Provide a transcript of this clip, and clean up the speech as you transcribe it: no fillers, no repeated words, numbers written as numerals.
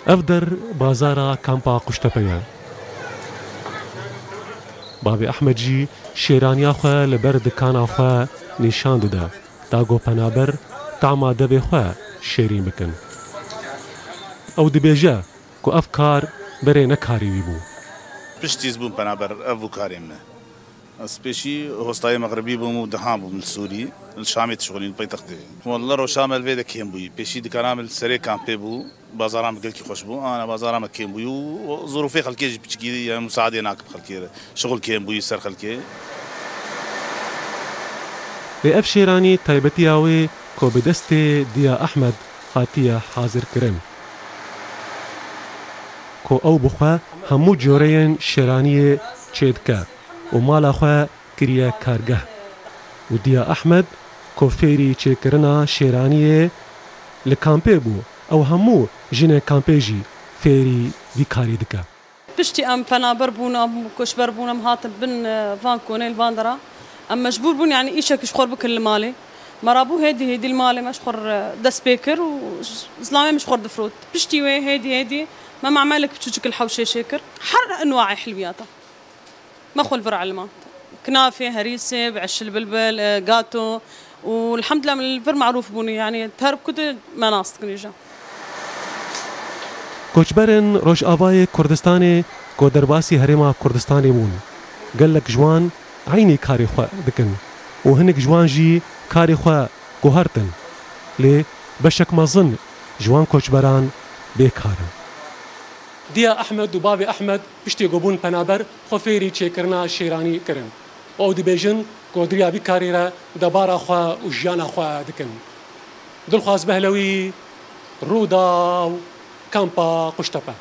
افدر بازارا کامپا قوشتەپەیە. بابی ئەحمەد جی شێرانیا خۆ لەبەر دکانا خۆ نیشان دەدا تا گۆپەنابەر تاما دەبێ خۆ شێرین بکەن. ئەو دەبێژە کو ئەف کار بەرێ نەکاریوی بوو. پشتیز بووم پەنابەر ئەو کارێمە. سبيشي هوستاي مغربي بوم دهام بوم السوري الشامي تشغلين بيتقدي والله رو شامل فيدا كيم بوي بيشي دكانامل سري كامبي بو بازارام قلكي خوش بو انا بازارام كيم بوي وظروفي خلكي بتشكي يعني مساعده هناك بخلكي شغل كيم بوي سر خلكي بأف شيراني تايبتياوي كو بدستي ديا أحمد هاتيا حاضر كرم كو أو بخوا همو جورين شيراني تشيدكا ومالا خوا كريا كارگه وديا أحمد كو فيري تشيكرنا شيراني لكامبي بو أو همو جنة كامبيجي فيري في كاري دكا بشتي أم بنابر بونا كشبر بونا مهاتب بن فان كونيل فاندرا أم مجبور بون يعني إيشك يشخر بكل مالي مرابو هيدي المالي مشخر دسبيكر وإسلامي مشخر دفروت بشتي وي هيدي ما معملك بتشوجك الحوشي شاكر حر أنواع حلوياتها ما خول فرع الماء كنافة هريسة بعش البلبل جاتو والحمد لله الفر معروف بوني يعني تهرب كده مناص كنيجا كوچبرن روش آوای کردستانی کو درباسی هرما کردستانی مون قال لك جوان عيني كاري خوا دكن وهنك جوان جي كاري خوا قهرتن لي بشك ما ظن جوان كوچبران بيكارن ديا أحمد وبابي أحمد بشتي قبون بنابر خفيري تشيكرنا شيراني كرن أو دبيجن قدريا بكاريرا دبارا خوا وجانا خوا دكن دل خاص بهلوي رودا كامبا قشتبه